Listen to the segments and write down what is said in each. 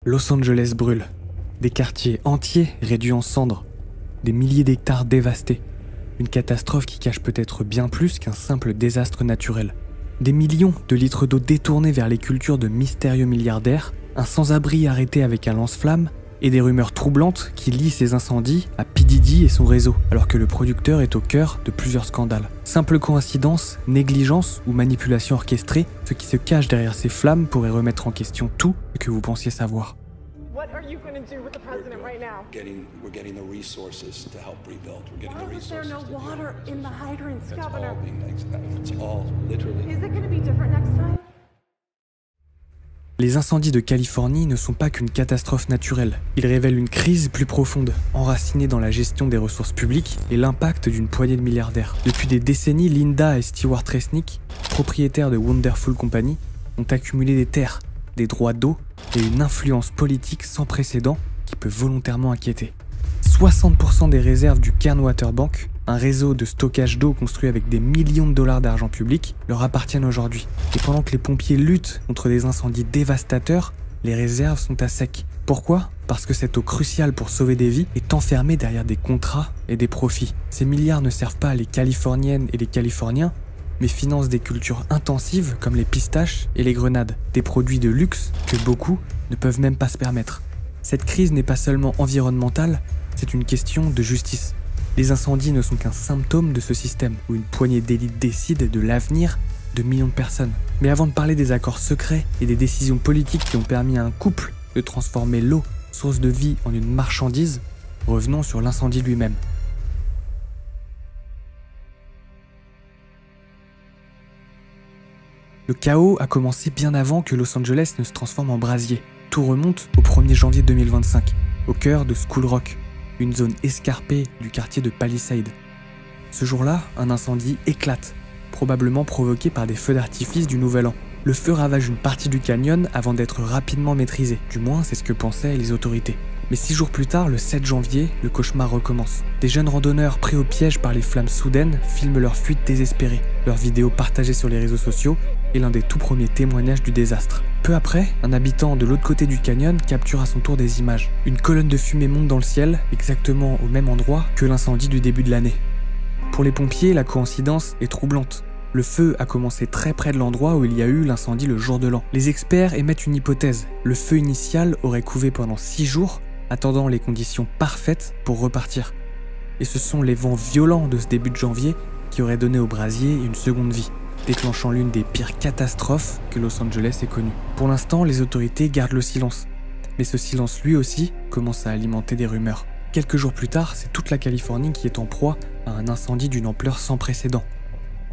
Los Angeles brûle. Des quartiers entiers réduits en cendres. Des milliers d'hectares dévastés. Une catastrophe qui cache peut-être bien plus qu'un simple désastre naturel. Des millions de litres d'eau détournés vers les cultures de mystérieux milliardaires, un sans-abri arrêté avec un lance-flamme, et des rumeurs troublantes qui lient ces incendies à P. Diddy et son réseau, alors que le producteur est au cœur de plusieurs scandales. Simple coïncidence, négligence ou manipulation orchestrée, ce qui se cache derrière ces flammes pourrait remettre en question tout ce que vous pensiez savoir. What are you going to do with the president right now? We're getting the resources to help rebuild. We're getting Why the was there resources. no to do water it. in the hydrants, It's Governor? all being. It's all literally. Is it going to be different next time? Les incendies de Californie ne sont pas qu'une catastrophe naturelle. Ils révèlent une crise plus profonde, enracinée dans la gestion des ressources publiques et l'impact d'une poignée de milliardaires. Depuis des décennies, Linda et Stewart Resnick, propriétaires de Wonderful Company, ont accumulé des terres, des droits d'eau et une influence politique sans précédent qui peut volontairement inquiéter. 60% des réserves du Cairn Water Bank, un réseau de stockage d'eau construit avec des millions de dollars d'argent public, leur appartiennent aujourd'hui. Et pendant que les pompiers luttent contre des incendies dévastateurs, les réserves sont à sec. Pourquoi ? Parce que cette eau cruciale pour sauver des vies est enfermée derrière des contrats et des profits. Ces milliards ne servent pas les Californiennes et les Californiens, mais financent des cultures intensives comme les pistaches et les grenades, des produits de luxe que beaucoup ne peuvent même pas se permettre. Cette crise n'est pas seulement environnementale, c'est une question de justice. Les incendies ne sont qu'un symptôme de ce système, où une poignée d'élites décide de l'avenir de millions de personnes. Mais avant de parler des accords secrets et des décisions politiques qui ont permis à un couple de transformer l'eau, source de vie, en une marchandise, revenons sur l'incendie lui-même. Le chaos a commencé bien avant que Los Angeles ne se transforme en brasier. Tout remonte au 1er janvier 2025, au cœur de School Rock, une zone escarpée du quartier de Palisade. Ce jour-là, un incendie éclate, probablement provoqué par des feux d'artifice du Nouvel An. Le feu ravage une partie du canyon avant d'être rapidement maîtrisé, du moins c'est ce que pensaient les autorités. Mais 6 jours plus tard, le 7 janvier, le cauchemar recommence. Des jeunes randonneurs pris au piège par les flammes soudaines filment leur fuite désespérée. Leurs vidéos partagées sur les réseaux sociaux est l'un des tout premiers témoignages du désastre. Peu après, un habitant de l'autre côté du canyon capture à son tour des images. Une colonne de fumée monte dans le ciel, exactement au même endroit que l'incendie du début de l'année. Pour les pompiers, la coïncidence est troublante. Le feu a commencé très près de l'endroit où il y a eu l'incendie le jour de l'an. Les experts émettent une hypothèse. Le feu initial aurait couvé pendant 6 jours, attendant les conditions parfaites pour repartir. Et ce sont les vents violents de ce début de janvier qui auraient donné au brasier une seconde vie, déclenchant l'une des pires catastrophes que Los Angeles ait connue. Pour l'instant, les autorités gardent le silence. Mais ce silence, lui aussi, commence à alimenter des rumeurs. Quelques jours plus tard, c'est toute la Californie qui est en proie à un incendie d'une ampleur sans précédent.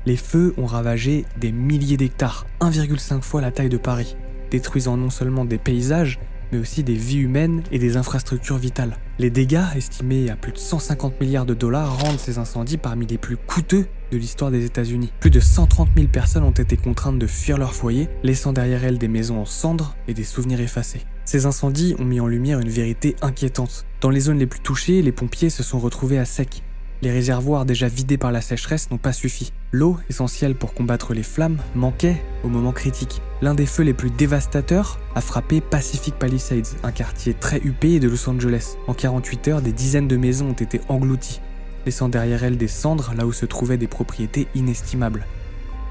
Les feux ont ravagé des milliers d'hectares, 1,5 fois la taille de Paris, détruisant non seulement des paysages, mais aussi des vies humaines et des infrastructures vitales. Les dégâts, estimés à plus de 150 milliards de dollars, rendent ces incendies parmi les plus coûteux de l'histoire des États-Unis. Plus de 130 000 personnes ont été contraintes de fuir leur foyer, laissant derrière elles des maisons en cendres et des souvenirs effacés. Ces incendies ont mis en lumière une vérité inquiétante. Dans les zones les plus touchées, les pompiers se sont retrouvés à sec. Les réservoirs déjà vidés par la sécheresse n'ont pas suffi. L'eau, essentielle pour combattre les flammes, manquait au moment critique. L'un des feux les plus dévastateurs a frappé Pacific Palisades, un quartier très huppé de Los Angeles. En 48 heures, des dizaines de maisons ont été englouties, laissant derrière elles des cendres là où se trouvaient des propriétés inestimables.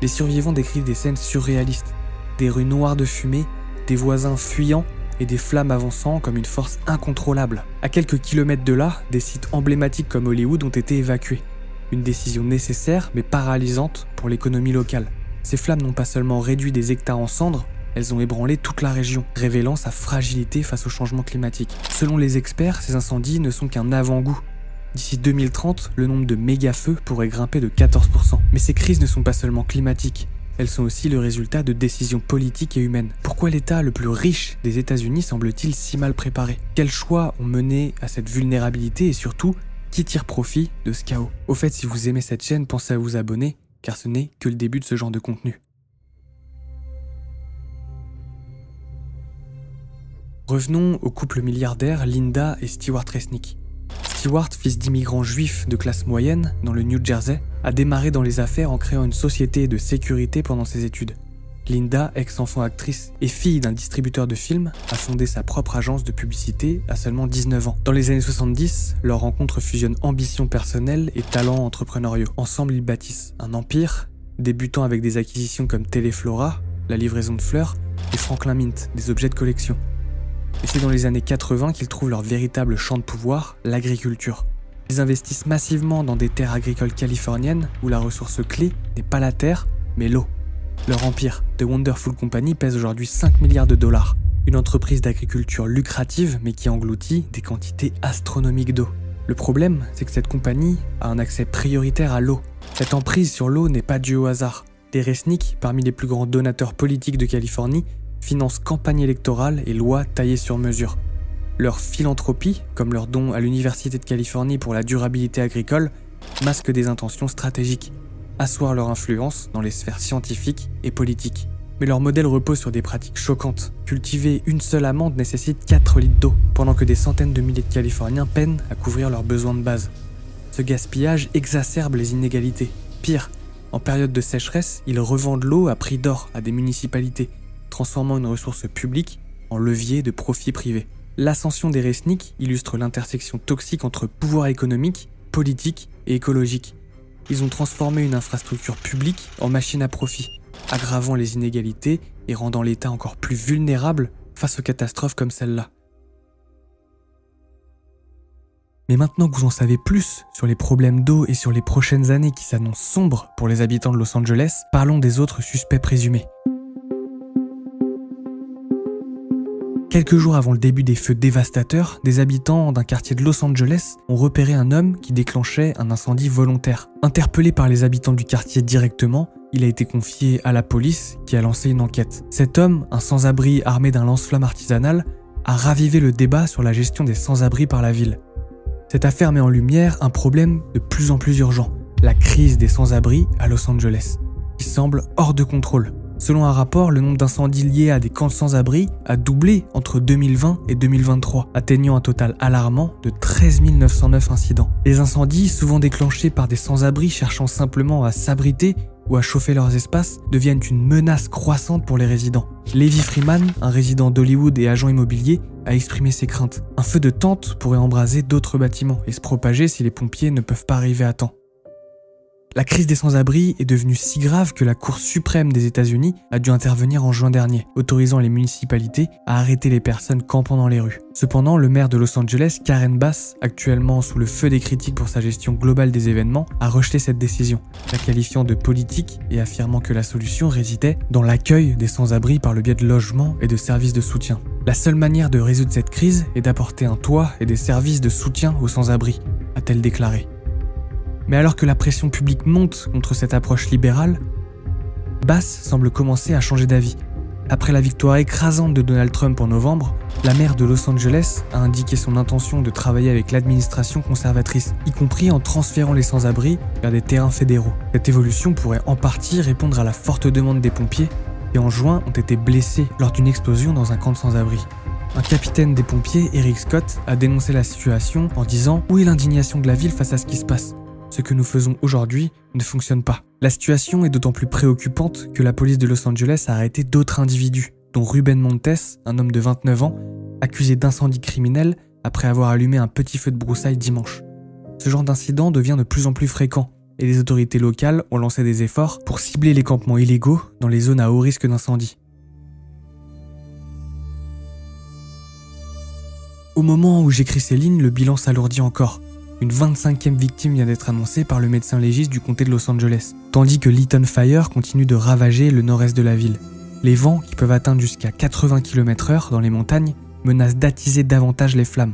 Les survivants décrivent des scènes surréalistes, des rues noires de fumée, des voisins fuyant et des flammes avançant comme une force incontrôlable. À quelques kilomètres de là, des sites emblématiques comme Hollywood ont été évacués. Une décision nécessaire mais paralysante pour l'économie locale. Ces flammes n'ont pas seulement réduit des hectares en cendres, elles ont ébranlé toute la région, révélant sa fragilité face au changement climatique. Selon les experts, ces incendies ne sont qu'un avant-goût. D'ici 2030, le nombre de méga-feux pourrait grimper de 14%. Mais ces crises ne sont pas seulement climatiques. Elles sont aussi le résultat de décisions politiques et humaines. Pourquoi l'État le plus riche des États-Unis semble-t-il si mal préparé? Quels choix ont mené à cette vulnérabilité et surtout, qui tire profit de ce chaos? Au fait, si vous aimez cette chaîne, pensez à vous abonner, car ce n'est que le début de ce genre de contenu. Revenons au couple milliardaire Linda et Stewart Resnick. Stewart, fils d'immigrants juifs de classe moyenne dans le New Jersey, a démarré dans les affaires en créant une société de sécurité pendant ses études. Linda, ex-enfant actrice et fille d'un distributeur de films, a fondé sa propre agence de publicité à seulement 19 ans. Dans les années 70, leur rencontre fusionne ambition personnelle et talents entrepreneuriaux. Ensemble, ils bâtissent un empire, débutant avec des acquisitions comme Teleflora, la livraison de fleurs, et Franklin Mint, des objets de collection. Et c'est dans les années 80 qu'ils trouvent leur véritable champ de pouvoir, l'agriculture. Ils investissent massivement dans des terres agricoles californiennes où la ressource clé n'est pas la terre, mais l'eau. Leur empire, The Wonderful Company, pèse aujourd'hui 5 milliards de dollars. Une entreprise d'agriculture lucrative, mais qui engloutit des quantités astronomiques d'eau. Le problème, c'est que cette compagnie a un accès prioritaire à l'eau. Cette emprise sur l'eau n'est pas due au hasard. Les Resnick, parmi les plus grands donateurs politiques de Californie, financent campagnes électorales et lois taillées sur mesure. Leur philanthropie, comme leur don à l'Université de Californie pour la durabilité agricole, masque des intentions stratégiques, asseoir leur influence dans les sphères scientifiques et politiques. Mais leur modèle repose sur des pratiques choquantes. Cultiver une seule amande nécessite 4 litres d'eau, pendant que des centaines de milliers de Californiens peinent à couvrir leurs besoins de base. Ce gaspillage exacerbe les inégalités. Pire, en période de sécheresse, ils revendent l'eau à prix d'or à des municipalités, transformant une ressource publique en levier de profit privé. L'ascension des Resnick illustre l'intersection toxique entre pouvoir économique, politique et écologique. Ils ont transformé une infrastructure publique en machine à profit, aggravant les inégalités et rendant l'État encore plus vulnérable face aux catastrophes comme celle-là. Mais maintenant que vous en savez plus sur les problèmes d'eau et sur les prochaines années qui s'annoncent sombres pour les habitants de Los Angeles, parlons des autres suspects présumés. Quelques jours avant le début des feux dévastateurs, des habitants d'un quartier de Los Angeles ont repéré un homme qui déclenchait un incendie volontaire. Interpellé par les habitants du quartier directement, il a été confié à la police qui a lancé une enquête. Cet homme, un sans-abri armé d'un lance-flamme artisanal, a ravivé le débat sur la gestion des sans-abri par la ville. Cette affaire met en lumière un problème de plus en plus urgent, la crise des sans-abri à Los Angeles, qui semble hors de contrôle. Selon un rapport, le nombre d'incendies liés à des camps sans-abri a doublé entre 2020 et 2023, atteignant un total alarmant de 13 909 incidents. Les incendies, souvent déclenchés par des sans-abri cherchant simplement à s'abriter ou à chauffer leurs espaces, deviennent une menace croissante pour les résidents. Levi Freeman, un résident d'Hollywood et agent immobilier, a exprimé ses craintes. Un feu de tente pourrait embraser d'autres bâtiments et se propager si les pompiers ne peuvent pas arriver à temps. La crise des sans-abri est devenue si grave que la Cour suprême des États-Unis a dû intervenir en juin dernier, autorisant les municipalités à arrêter les personnes campant dans les rues. Cependant, le maire de Los Angeles, Karen Bass, actuellement sous le feu des critiques pour sa gestion globale des événements, a rejeté cette décision, la qualifiant de politique et affirmant que la solution résidait dans l'accueil des sans-abri par le biais de logements et de services de soutien. La seule manière de résoudre cette crise est d'apporter un toit et des services de soutien aux sans-abri, a-t-elle déclaré. Mais alors que la pression publique monte contre cette approche libérale, Bass semble commencer à changer d'avis. Après la victoire écrasante de Donald Trump en novembre, la maire de Los Angeles a indiqué son intention de travailler avec l'administration conservatrice, y compris en transférant les sans-abri vers des terrains fédéraux. Cette évolution pourrait en partie répondre à la forte demande des pompiers qui en juin ont été blessés lors d'une explosion dans un camp de sans-abri. Un capitaine des pompiers, Eric Scott, a dénoncé la situation en disant « Où est l'indignation de la ville face à ce qui se passe ? Ce que nous faisons aujourd'hui ne fonctionne pas. » La situation est d'autant plus préoccupante que la police de Los Angeles a arrêté d'autres individus, dont Ruben Montes, un homme de 29 ans, accusé d'incendie criminel après avoir allumé un petit feu de broussailles dimanche. Ce genre d'incident devient de plus en plus fréquent et les autorités locales ont lancé des efforts pour cibler les campements illégaux dans les zones à haut risque d'incendie. Au moment où j'écris ces lignes, le bilan s'alourdit encore. Une 25e victime vient d'être annoncée par le médecin légiste du comté de Los Angeles, tandis que l'Eaton Fire continue de ravager le nord-est de la ville. Les vents, qui peuvent atteindre jusqu'à 80 km/h dans les montagnes, menacent d'attiser davantage les flammes.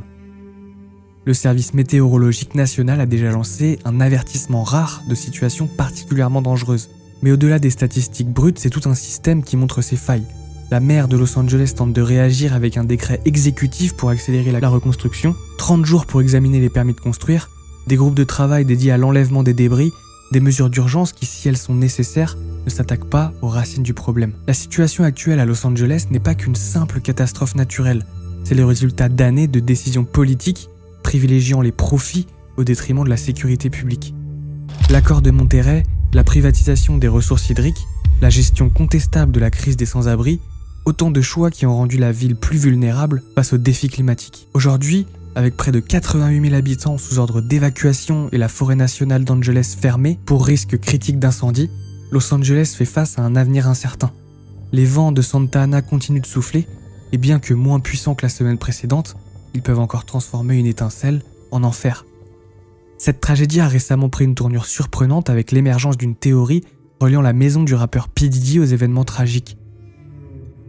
Le service météorologique national a déjà lancé un avertissement rare de situations particulièrement dangereuses. Mais au-delà des statistiques brutes, c'est tout un système qui montre ses failles. La maire de Los Angeles tente de réagir avec un décret exécutif pour accélérer la reconstruction, 30 jours pour examiner les permis de construire, des groupes de travail dédiés à l'enlèvement des débris, des mesures d'urgence qui, si elles sont nécessaires, ne s'attaquent pas aux racines du problème. La situation actuelle à Los Angeles n'est pas qu'une simple catastrophe naturelle, c'est le résultat d'années de décisions politiques privilégiant les profits au détriment de la sécurité publique. L'accord de Monterey, la privatisation des ressources hydriques, la gestion contestable de la crise des sans-abri, autant de choix qui ont rendu la ville plus vulnérable face aux défis climatiques. Aujourd'hui, avec près de 88 000 habitants sous ordre d'évacuation et la forêt nationale d'Angeles fermée pour risque critique d'incendie, Los Angeles fait face à un avenir incertain. Les vents de Santa Ana continuent de souffler, et bien que moins puissants que la semaine précédente, ils peuvent encore transformer une étincelle en enfer. Cette tragédie a récemment pris une tournure surprenante avec l'émergence d'une théorie reliant la maison du rappeur P. Diddy aux événements tragiques.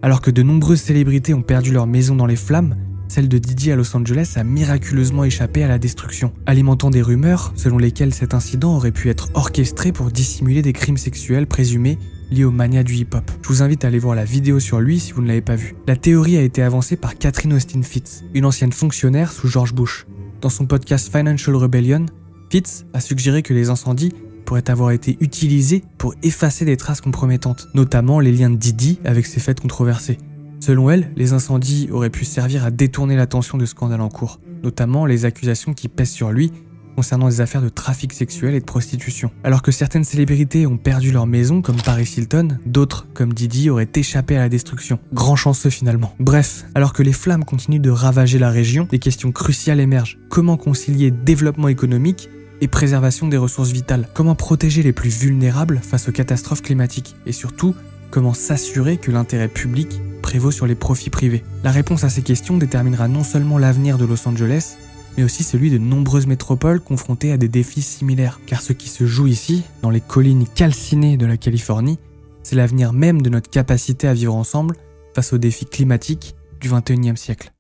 Alors que de nombreuses célébrités ont perdu leur maison dans les flammes, celle de Diddy à Los Angeles a miraculeusement échappé à la destruction, alimentant des rumeurs selon lesquelles cet incident aurait pu être orchestré pour dissimuler des crimes sexuels présumés liés aux manias du hip-hop. Je vous invite à aller voir la vidéo sur lui si vous ne l'avez pas vue. La théorie a été avancée par Catherine Austin Fitts, une ancienne fonctionnaire sous George Bush. Dans son podcast Financial Rebellion, Fitts a suggéré que les incendies pourraient avoir été utilisés pour effacer des traces compromettantes, notamment les liens de Diddy avec ses faits controversés. Selon elle, les incendies auraient pu servir à détourner l'attention de scandales en cours, notamment les accusations qui pèsent sur lui concernant des affaires de trafic sexuel et de prostitution. Alors que certaines célébrités ont perdu leur maison, comme Paris Hilton, d'autres, comme Diddy, auraient échappé à la destruction. Grand chanceux finalement. Bref, alors que les flammes continuent de ravager la région, des questions cruciales émergent. Comment concilier développement économique et préservation des ressources vitales? Comment protéger les plus vulnérables face aux catastrophes climatiques? Et surtout, comment s'assurer que l'intérêt public prévaut sur les profits privés? La réponse à ces questions déterminera non seulement l'avenir de Los Angeles, mais aussi celui de nombreuses métropoles confrontées à des défis similaires. Car ce qui se joue ici, dans les collines calcinées de la Californie, c'est l'avenir même de notre capacité à vivre ensemble face aux défis climatiques du XXIe siècle.